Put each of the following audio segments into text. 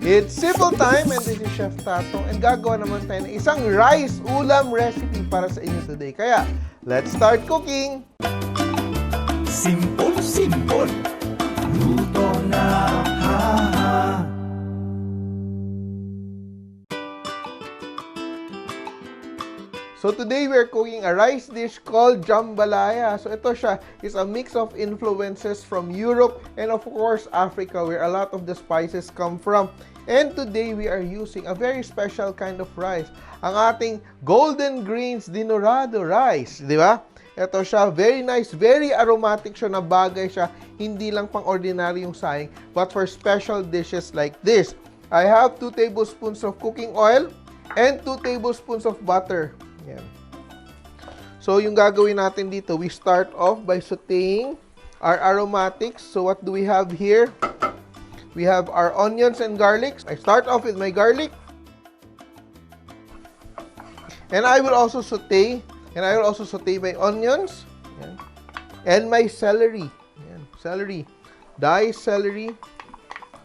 It's simple time and this is Chef Tatong and gagawa naman tayo ng isang rice ulam recipe para sa inyo today. Kaya, let's start cooking! Simple, simple. Luto na, ha-ha. So today we're cooking a rice dish called Jambalaya. So ito siya is a mix of influences from Europe and of course Africa where a lot of the spices come from. And today we are using a very special kind of rice. Ang ating golden greens Dinurado rice, di ba? Ito siya, very nice, very aromatic siya na bagay siya. Hindi lang pang ordinary yung saing, but for special dishes like this. I have 2 tablespoons of cooking oil and 2 tablespoons of butter. Yan. So, yung gagawin natin dito, we start off by sauteing our aromatics. So, what do we have here? We have our onions and garlic. I start off with my garlic. And I will also saute my onions. Yan. And my celery. Yan. Celery. Diced celery.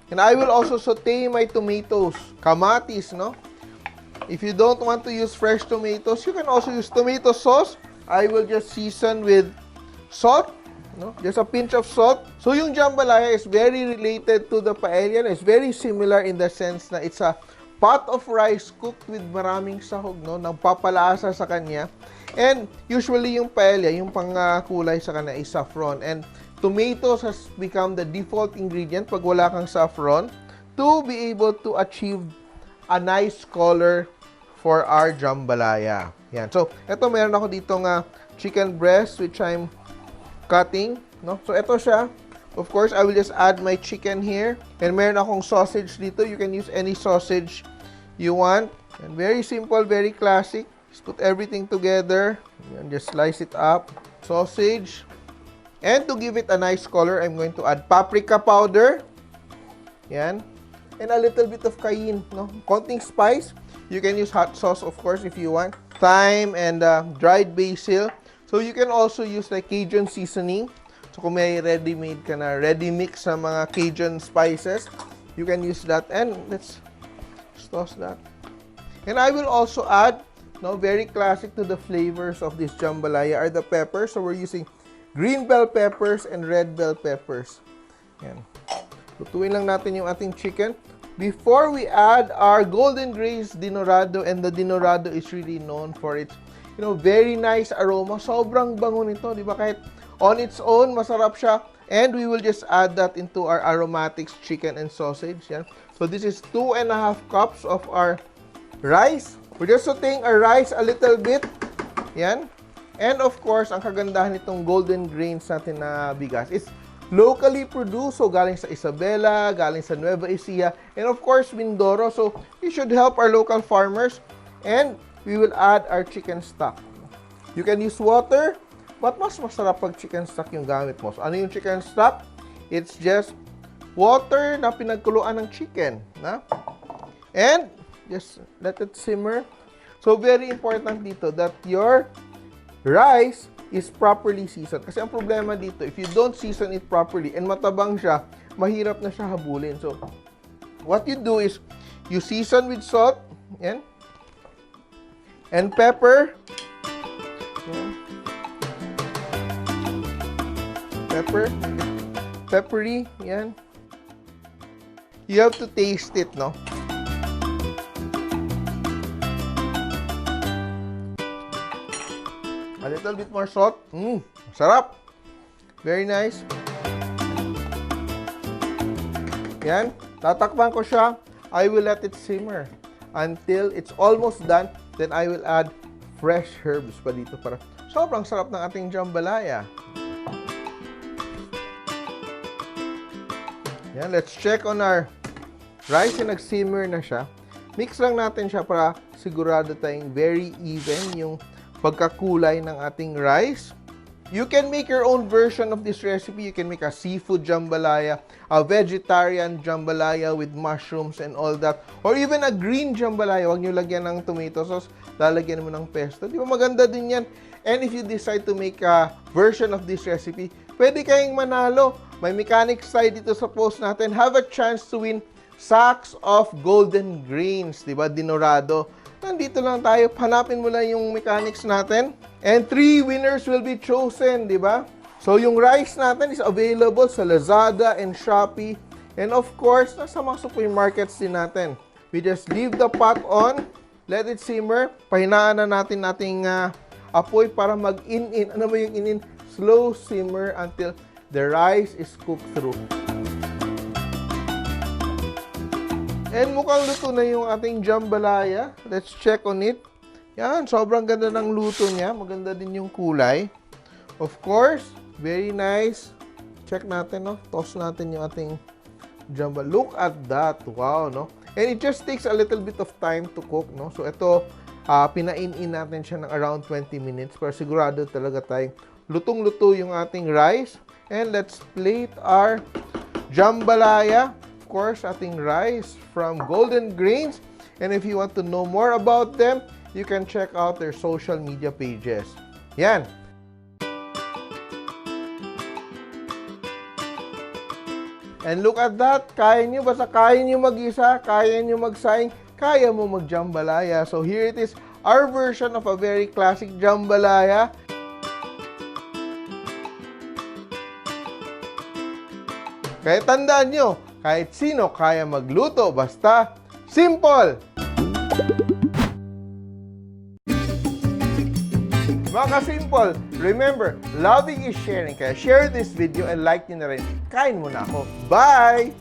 And I will also saute my tomatoes. Kamatis, no? If you don't want to use fresh tomatoes, you can also use tomato sauce. I will just season with salt, no? Just a pinch of salt. So yung jambalaya is very related to the paella. It's very similar in the sense na it's a pot of rice cooked with maraming sahog, no? Nagpapalasa sa kanya. And usually yung paella, yung pangkulay sa kanya is saffron. And tomatoes has become the default ingredient pag wala kang saffron to be able to achieve a nice color for our jambalaya. Yan. So, ito meron ako ditong chicken breast which I'm cutting, no? So, ito siya. Of course, I will just add my chicken here. And meron akong sausage dito. You can use any sausage you want. And very simple, very classic. Just put everything together. And just slice it up. Sausage. And to give it a nice color, I'm going to add paprika powder. Yan. And a little bit of cayenne, no? Konting spice. You can use hot sauce, of course, if you want. Thyme and dried basil. So, you can also use like Cajun seasoning. So, kung may ready-made ka na, ready-mix sa mga Cajun spices, you can use that. And let's toss that. And I will also add, no, very classic to the flavors of this jambalaya are the peppers. So, we're using green bell peppers and red bell peppers. Yan. Lutuin lang natin yung ating chicken. Before we add our golden grace Dinurado, and the Dinurado is really known for its, you know, very nice aroma. Sobrang bango nito, di ba? Kahit on its own, masarap siya. And we will just add that into our aromatics, chicken and sausage. Yan. So this is 2.5 cups of our rice. We're just sauteing our rice a little bit. Yan. And of course, ang kagandahan nitong golden grains natin na bigas is locally produced, so galing sa Isabela, galing sa Nueva Ecija, and of course, Mindoro. So, we should help our local farmers, and we will add our chicken stock. You can use water, but mas masarap pag chicken stock yung gamit mo. So, ano yung chicken stock? It's just water na pinagkuluan ng chicken. Na? And, just let it simmer. So, very important dito that your rice is properly seasoned. Kasi ang problema dito, if you don't season it properly and matabang siya, mahirap na siya habulin. So, what you do is, you season with salt, yan, and pepper, yan, peppery, yan. You have to taste it, no? A little bit more salt. Sarap. Very nice. Yan. Tatakpan ko siya. I will let it simmer until it's almost done. Then I will add fresh herbs pa dito para sobrang sarap ng ating jambalaya. Yan. Let's check on our rice na nag-simmer na siya. Mix lang natin siya para sigurado tayong very even yung pagkakulay ng ating rice. You can make your own version of this recipe. You can make a seafood jambalaya, a vegetarian jambalaya with mushrooms and all that. Or even a green jambalaya. Huwag nyo lagyan ng tomato sauce, lalagyan mo ng pesto. Di ba maganda din yan? And if you decide to make a version of this recipe, pwede kayong manalo. May mechanics tayo dito sa post natin. Have a chance to win sacks of golden grains, di ba? Dinurado. Nandito lang tayo. Hanapin mo lang yung mechanics natin. And 3 winners will be chosen, di ba? So, yung rice natin is available sa Lazada and Shopee. And of course, nasa mga supermarkets din natin. We just leave the pot on, let it simmer. Pahinaan na natin ating apoy para mag-in-in. Ano ba yung in-in? Slow simmer until the rice is cooked through. And mukhang luto na yung ating jambalaya. Let's check on it. Yan, sobrang ganda ng luto niya. Maganda din yung kulay. Of course, very nice. Check natin, no? Toss natin yung ating jambalaya. Look at that. Wow, no? And it just takes a little bit of time to cook, no? So, ito, pinain-in natin siya ng around 20 minutes. Pero sigurado talaga tayong lutong-luto yung ating rice. And let's plate our jambalaya. Of course, ating rice from Golden Grains. And if you want to know more about them, you can check out their social media pages. Yan. And look at that. Kaya nyo, basta kaya nyo mag-isa, kaya nyo magsaing, kaya mo mag-jambalaya. So here it is, our version of a very classic jambalaya. Kaya tandaan nyo, kahit sino kaya magluto, basta simple! Mga ka-simple, remember, loving is sharing. Kaya share this video and like nyo na rin. Kain mo na ako. Bye!